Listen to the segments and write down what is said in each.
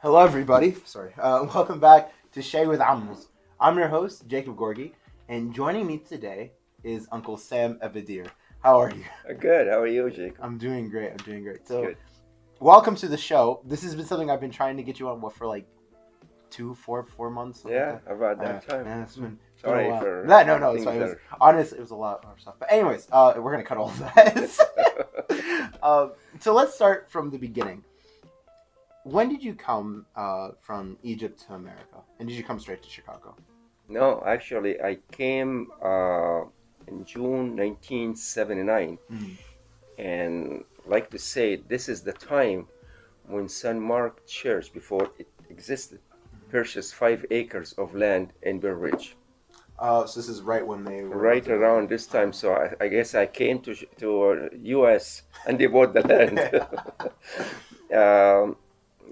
Hello, everybody. Sorry. Welcome back to Shay with Amos. I'm your host, Jacob Gorgie, and joining me today is Uncle Sam Abadir. How are you? Good. How are you, Jake? I'm doing great. So, Good. welcome to the show. This has been something I've been trying to get you on for like 4 months. Yeah, like about that time. Man, it's been a Sorry while. for No, it's things fine. that Honestly, it was a lot of stuff. But anyways, we're gonna cut all of that. So let's start from the beginning. When did you come from Egypt to America? And did you come straight to Chicago? No, actually, I came in June 1979, and like to say, this is the time when St. Mark Church, before it existed, purchased 5 acres of land in Burr Ridge. So this is right when they were Right around this time, so I guess I came to U.S. and they bought the land.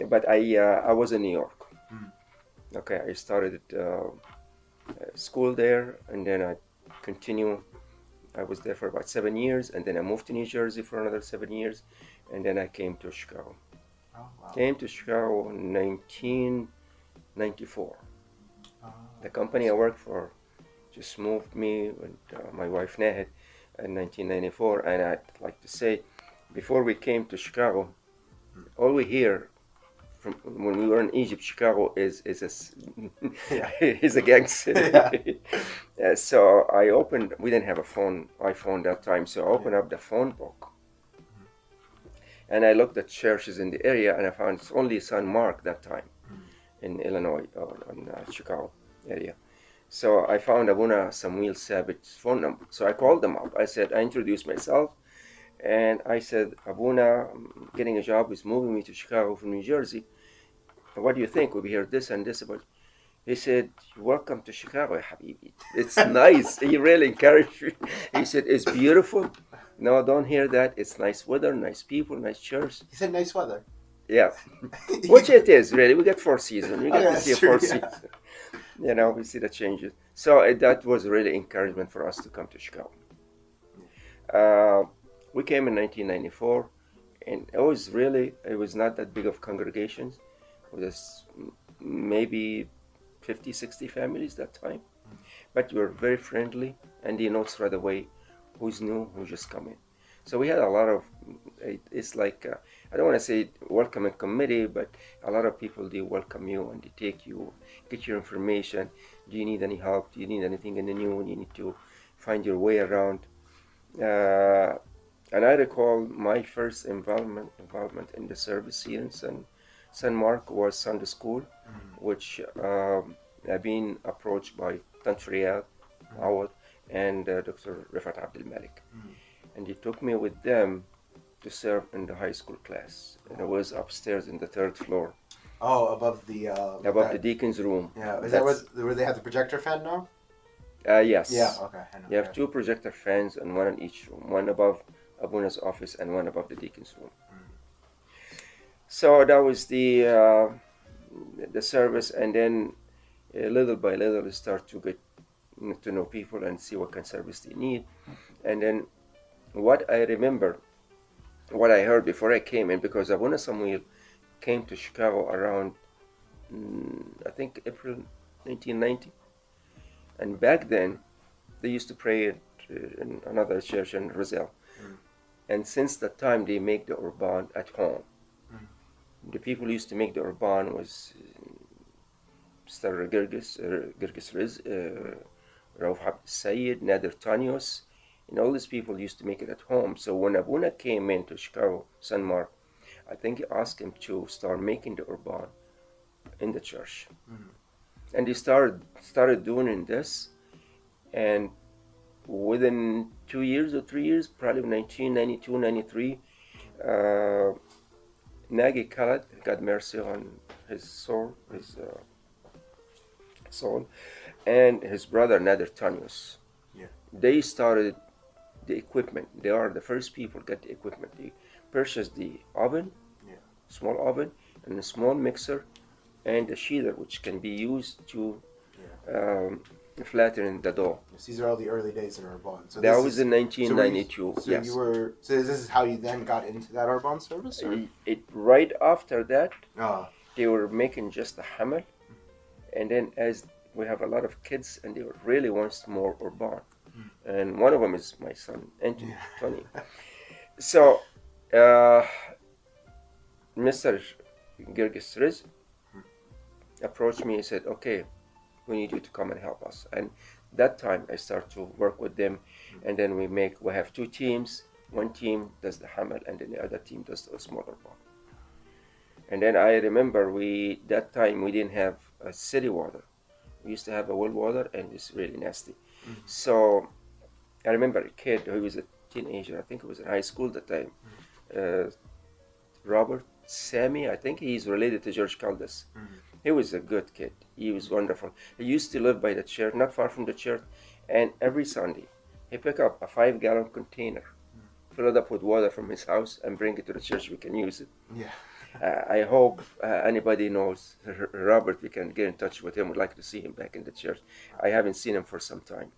But I was in New York. Okay, I started school there, and then I continued. I was there for about 7 years, and then I moved to New Jersey for another 7 years, and then I came to Chicago. Oh, wow. Came to Chicago in 1994. The company I worked for just moved me and my wife Nahid in 1994, and I'd like to say, before we came to Chicago, all we hear from when we were in Egypt, Chicago is a is a gang city. So I opened. We didn't have a iPhone that time, so I opened up the phone book, and I looked at churches in the area, and I found it's only St. Mark that time in Illinois or in Chicago area. So I found Abuna Samuel Sabit's phone number. So I called them up. I introduced myself. And I said, Abuna, I'm getting a job, is moving me to Chicago from New Jersey. What do you think? We hear this and this about you. He said, welcome to Chicago, Habibi. It's nice. He really encouraged me. He said, it's beautiful. No, don't hear that. It's nice weather, nice people, nice church. He said nice weather. Yeah. Which it is, really. We get 4 seasons. We get to see 4 seasons. You know, we see the changes. So that was really encouragement for us to come to Chicago. We came in 1994, and it was not that big of congregations. It was maybe 50, 60 families that time. But we were very friendly, and they know right away who's new, who's just coming. So we had a lot of, it's like, I don't want to say welcoming committee, but a lot of people, they welcome you and they take you, get your information. Do you need any help? Do you need anything in the new? You need to find your way around. And I recall my first involvement in the service here in St. Mark was Sunday school, which I've been approached by Tant Riyad Awad and Dr. Rifat Abdul Malik. And he took me with them to serve in the high school class. And I was upstairs in the 3rd floor. Oh, above the the deacon's room. Yeah, is that where they have the projector fan now? Yes. Yeah, okay. I know. You have 2 projector fans and one in each room, one above Abuna's office and one above the deacon's room. So that was the service, and then little by little you start to get to know people and see what kind of service they need. And then what I remember, what I heard before I came in, because Abuna Samuel came to Chicago around, I think, April 1990. And back then, they used to pray in another church in Roselle. And since that time, they make the Urban at home. The people who used to make the Urban was Mr. Girgis Riz, Rauf Abd Sayyid, Nader Tanios, and all these people used to make it at home. So when Abuna came into Chicago, St. Mark, I think he asked him to start making the Urban in the church. And he started doing this, and within 2 years or 3 years, probably 1992, 93, Nagy Khaled, God mercy on his soul, and his brother Nader Tanios. They started the equipment. They are the first people to get the equipment. They purchased the oven, small oven, and a small mixer, and a sheether, which can be used to flatten the dough. These are all the early days in Urban. So that was in 1992. Yes. So this is how you then got into that Urban service? Or? Right after that, they were making just a hamel, and then as we have a lot of kids, and they really wants more urban, and one of them is my son, Anthony, Tony. So, Mr. Girgis Riz approached me and said, okay, we need you to come and help us. And that time I start to work with them, and then we have two teams. One team does the hamel, and then the other team does the smaller one. And then I remember that time we didn't have city water. We used to have a well water, and it's really nasty. So I remember a kid who was a teenager, I think he was in high school at the time, Robert Sammy, I think he's related to George Caldas. He was a good kid. He was wonderful. He used to live by the church, not far from the church, and every Sunday he pick up a 5-gallon container, fill it up with water from his house, and bring it to the church. We can use it. Yeah. I hope anybody knows Robert, we can get in touch with him. Would like to see him back in the church. I haven't seen him for some time.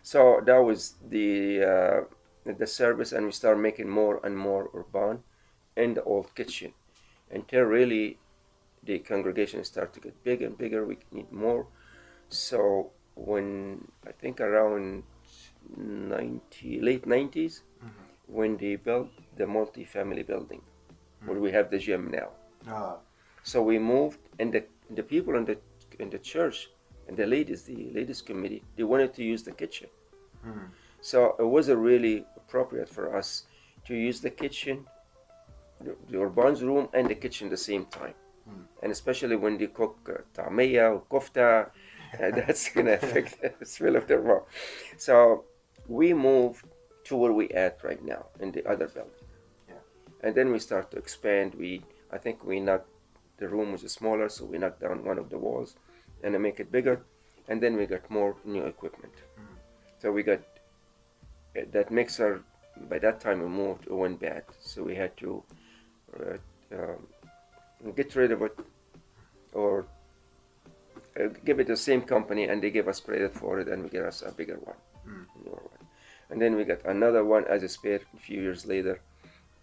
So that was the service, and we started making more and more urban in the old kitchen until really the congregation started to get bigger and bigger. We need more. So when I think around late 90s, when they built the multi-family building, where we have the gym now. So we moved, and the people in the church and the ladies committee, they wanted to use the kitchen. So it was really appropriate for us to use the kitchen, the urban's room, and the kitchen at the same time. And especially when they cook ta'miya or kofta, that's going to affect the smell of their mouth. So we moved to where we at right now in the other building. And then we start to expand. I think the room was smaller, so we knocked down one of the walls and to make it bigger. And then we got more new equipment. So we got that mixer. By that time we moved, it went bad. So we had to get rid of it, or give it the same company, and they gave us credit for it, and we get us a bigger one, newer one. And then we got another one as a spare a few years later.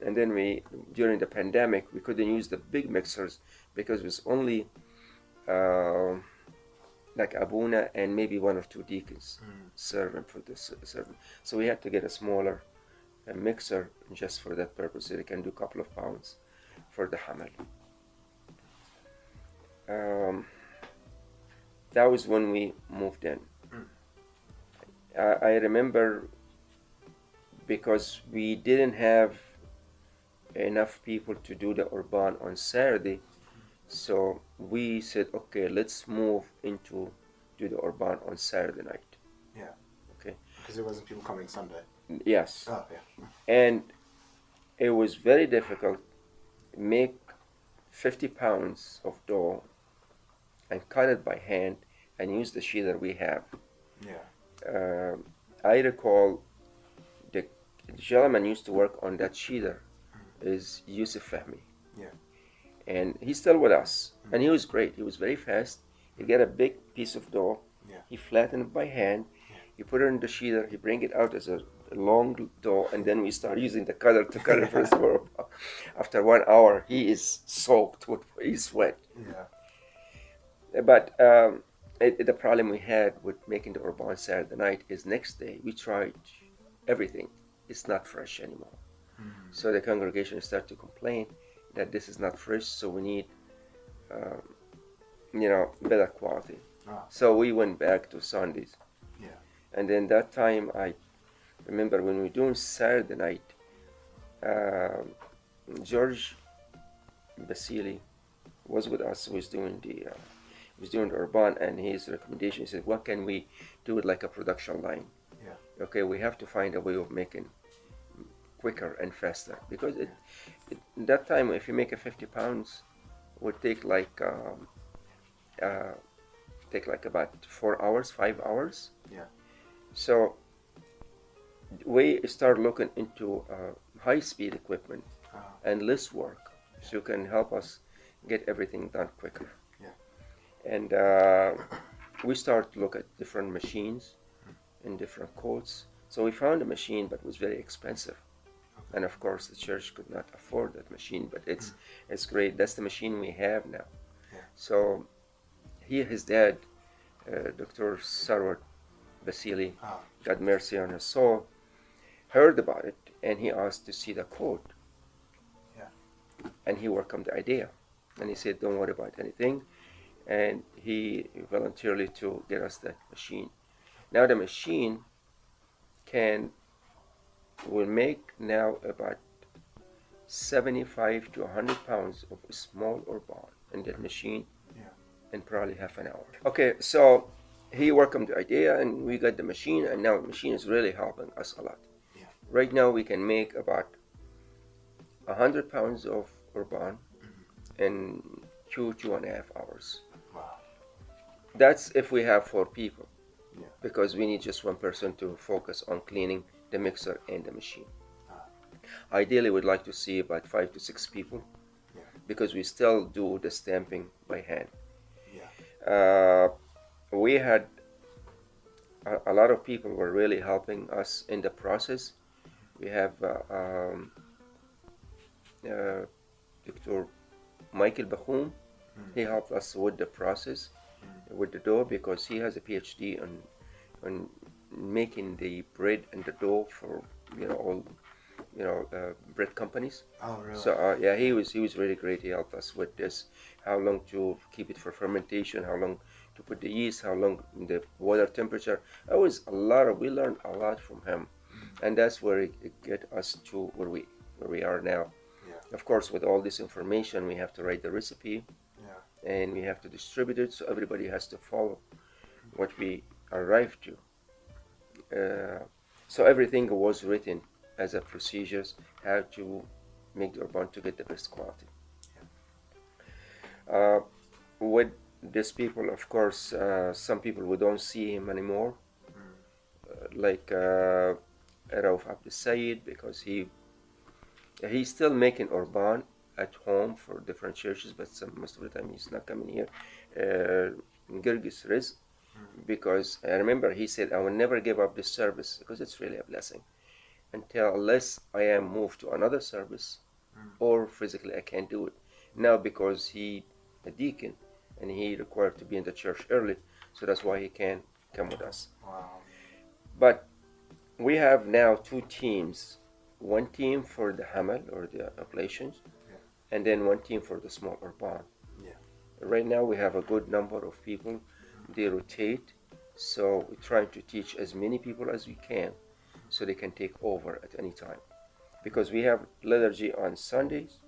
And then during the pandemic, we couldn't use the big mixers because it was only like Abuna and maybe one or two deacons serving for this serving. So we had to get a smaller mixer just for that purpose, so they can do a couple of pounds for the hamel. That was when we moved in. I remember, because we didn't have enough people to do the urban on Saturday, so we said, okay, let's move into do the urban on Saturday night. Yeah. Okay. Because there wasn't people coming Sunday. Yes. Oh, yeah. And it was very difficult. Make 50 pounds of dough and cut it by hand and use the sheeter we have. Yeah. I recall the gentleman used to work on that sheeter is Yusuf Fahmi. Yeah. And he's still with us. And he was great. He was very fast. He get a big piece of dough. Yeah. He flattened it by hand. Yeah. He put it in the sheeter. He bring it out as a long dough, and then we start using the cutter to cut it for his work. After 1 hour, he is soaked with sweat. Yeah. But the problem we had with making the urban Saturday night is next day we tried everything. It's not fresh anymore. So the congregation started to complain that this is not fresh, so we need better quality. So we went back to Sundays. Yeah. And then that time I remember when we were doing Saturday night, George Basili was with us, was doing the urban, and his recommendation, he said, what can we do with like a production line? Yeah. Okay, we have to find a way of making quicker and faster, because that time if you make a 50 pounds would take like about 4 hours, 5 hours. Yeah. So we start looking into high-speed equipment and less work, so you can help us get everything done quicker. Yeah. And we start to look at different machines and different quotes. So we found a machine, but it was very expensive. And of course, the church could not afford that machine, but it's great. That's the machine we have now. Yeah. So his dad, Dr. Sarwar Basili, God mercy on his soul, heard about it, and he asked to see the code. Yeah. And he welcomed the idea. And he said, don't worry about anything. And he voluntarily to get us that machine. Now the machine will make now about 75 to 100 pounds of small urban in that machine in probably half an hour. Okay, so he welcomed the idea and we got the machine, and now the machine is really helping us a lot. Yeah. Right now we can make about 100 pounds of urban in 2.5 hours. Wow. That's if we have 4 people. Yeah. Because we need just one person to focus on cleaning the mixer and the machine. Ideally, we'd like to see about 5 to 6 people, because we still do the stamping by hand. Yeah. We had a lot of people were really helping us in the process. We have Dr. Michael Bahoum. He helped us with the process, with the dough, because he has a PhD on making the bread and the dough for all bread companies. Oh, really? So yeah, he was really great. He helped us with this, how long to keep it for fermentation, how long to put the yeast, how long the water temperature. We learned a lot from him, and that's where it get us to where we are now. Yeah. Of course, with all this information, we have to write the recipe, and we have to distribute it, so everybody has to follow what we arrived to. So everything was written as a procedures, how to make the urban to get the best quality. With these people, of course, some people we don't see him anymore, like Rauf Abdul Sayyid, because he's still making urban at home for different churches, but most of the time he's not coming here. Girgis Riz, because I remember he said, I will never give up this service, because it's really a blessing, unless I am moved to another service, or physically I can't do it. Now, because he a deacon and he required to be in the church early, so that's why he can't come with us. Wow. But we have now 2 teams, one team for the Hamal or the oblations, and then one team for the small urban. Right now we have a good number of people. They rotate, so we're trying to teach as many people as we can, so they can take over at any time. Because we have liturgy on Sundays,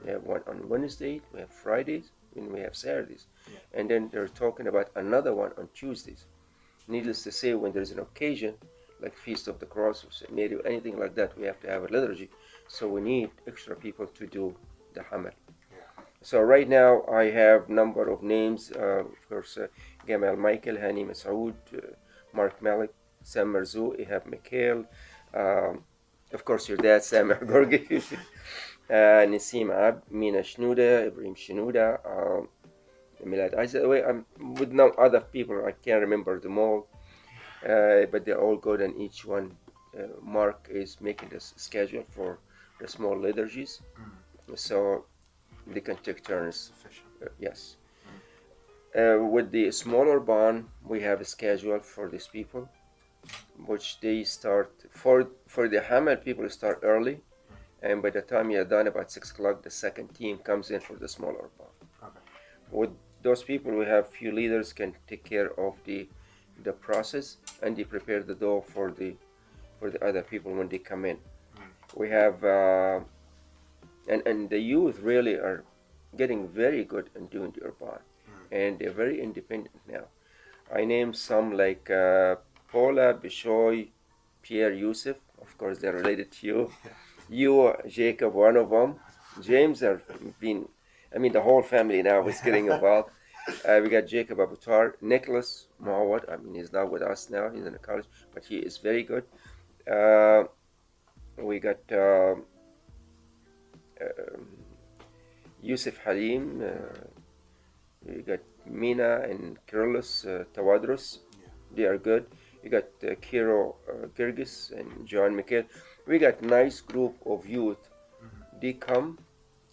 we have one on Wednesdays, we have Fridays, and we have Saturdays. And then they're talking about another one on Tuesdays. Needless to say, when there's an occasion, like Feast of the Cross or St. Mary or anything like that, we have to have a liturgy. So we need extra people to do the Hamal. So right now I have number of names, of course, Gamal Michael, Hani Masoud, Mark Malik, Sam Marzouk, Ihab Mikhail, of course your dad, Sam Gorgi, Nisim Ab, Mina Shnuda, Ibrahim Shnuda, Milad Isaac. I'm with no other people, I can't remember them all, but they're all good, and each one, Mark is making this schedule for the small liturgies, so they can take turns. Yes. With the smaller barn, we have a schedule for these people, which they start for the Hamal people start early, and by the time you're done about 6 o'clock, the second team comes in for the smaller barn. Okay. With those people, we have few leaders can take care of the process, and they prepare the dough for the other people when they come in. We have and the youth really are getting very good in doing the urban, and they're very independent now. I named some like Paula, Bishoy, Pierre, Youssef. Of course, they're related to you. You, Jacob, one of them. James have been, the whole family now is getting involved. We got Jacob Abatar, Nicholas Mawad. He's not with us now. He's in the college, but he is very good. We got Yusuf Halim. We got Mina and Carlos Tawadros. They are good. You got Kiro Girgis and John Mikhail. We got nice group of youth. They come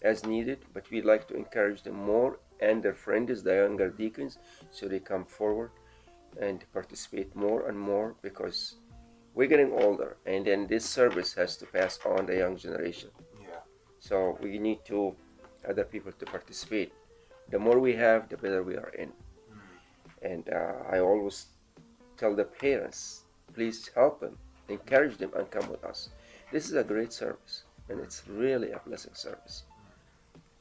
as needed, but we like to encourage them more and their friends, the younger deacons, so they come forward and participate more and more because we're getting older, and then this service has to pass on the young generation. Yeah. So we need to other people to participate. The more we have, the better we are in. And I always tell the parents, please help them, encourage them, and come with us. This is a great service, and it's really a blessing service.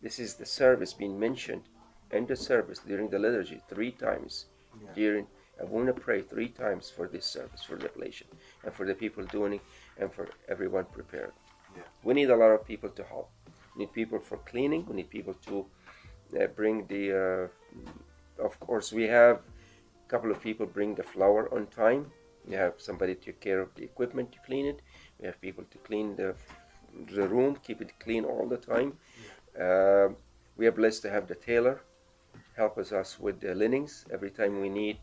This is the service being mentioned in the service during the liturgy 3 times. Yeah. During I want to pray 3 times for this service, for the oblation, and for the people doing it, and for everyone prepared. Yeah. We need a lot of people to help. We need people for cleaning. We need people to bring the. Of course, we have a couple of people bring the flour on time. We have somebody take care of the equipment to clean it. We have people to clean the room, keep it clean all the time. We are blessed to have the tailor help us with the linens every time we need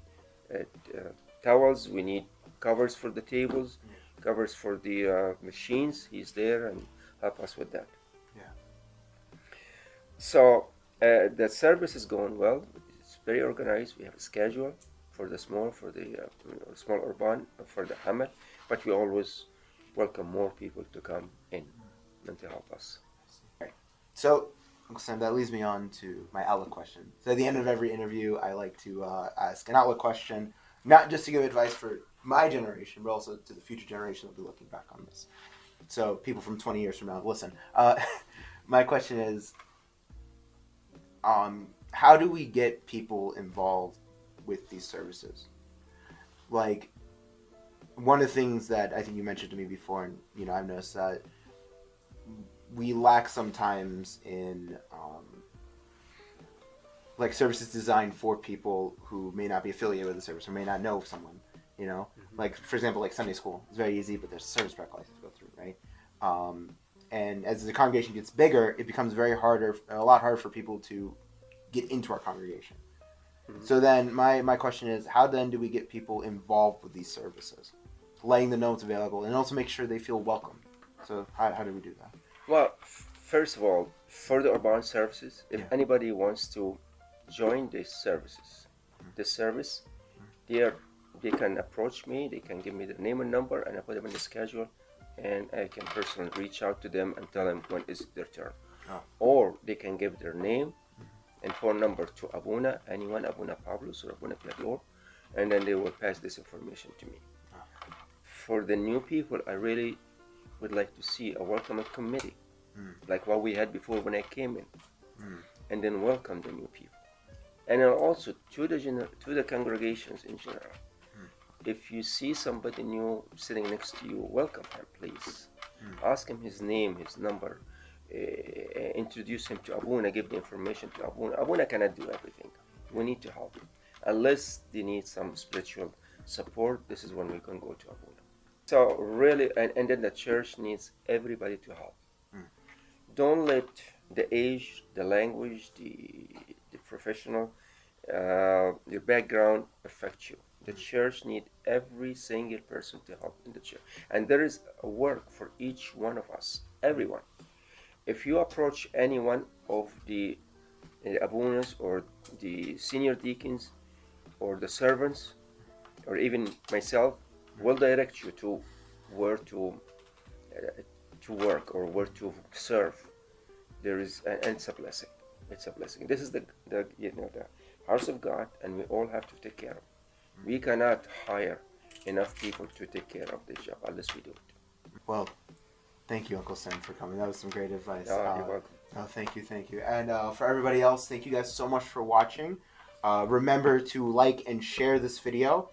towels. We need covers for the tables, covers for the machines. He's there and help us with that. Yeah. So the service is going well. It's very organized. We have a schedule for the small urban, for the Hamad, but we always welcome more people to come in and to help us. So, Sam, that leads me on to my outlook question. So at the end of every interview, I like to ask an outlook question, not just to give advice for my generation, but also to the future generation that will be looking back on this. So people from 20 years from now, listen. My question is, how do we get people involved with these services? Like, one of the things that I think you mentioned to me before, and I've noticed that we lack sometimes in like services designed for people who may not be affiliated with the service or may not know someone. Like, for example, like Sunday school. It's very easy, but there's a service prep license to go through, right? And as the congregation gets bigger, it becomes a lot harder for people to get into our congregation. Mm-hmm. So then my question is, how then do we get people involved with these services? Letting them know it's available and also make sure they feel welcome. So how do we do that? Well, first of all, for the urban services, if anybody wants to join this service, they can approach me, they can give me their name and number, and I put them in the schedule, and I can personally reach out to them and tell them when is their turn. Oh. Or they can give their name and phone number to Abuna, anyone, Abuna Pablos or Abuna Piador, and then they will pass this information to me. Oh. For the new people, I really would like to see a welcome committee, like what we had before when I came in, and then welcome the new people. And then also to the congregations in general. If you see somebody new sitting next to you, welcome him, please. Ask him his name, his number, introduce him to Abuna, give the information to Abuna. Abuna cannot do everything. We need to help him. Unless they need some spiritual support, this is when we can go to Abuna. So really, and then the church needs everybody to help. Don't let the age, the language, the professional, your background affect you. The church needs every single person to help in the church. And there is a work for each one of us, everyone. If you approach any one of the abunas or the senior deacons or the servants or even myself, will direct you to where to work or where to serve. And it's a blessing. It's a blessing. This is the house of God, and we all have to take care of it. We cannot hire enough people to take care of this job unless we do it. Well, thank you, Uncle Sam, for coming. That was some great advice. You're welcome. Thank you. And for everybody else, thank you guys so much for watching. Remember to like and share this video.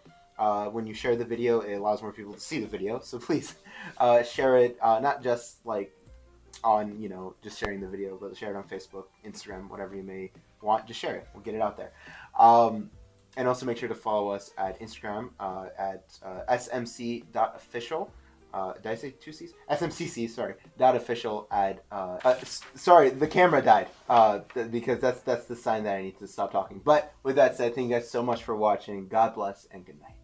When you share the video, it allows more people to see the video. So please share it, not just like on, just sharing the video, but share it on Facebook, Instagram, whatever you may want. Just share it. We'll get it out there. And also make sure to follow us at Instagram at smc.official. Did I say 2 C's? SMCC, sorry. .official at... sorry, the camera died. Because that's the sign that I need to stop talking. But with that said, thank you guys so much for watching. God bless and good night.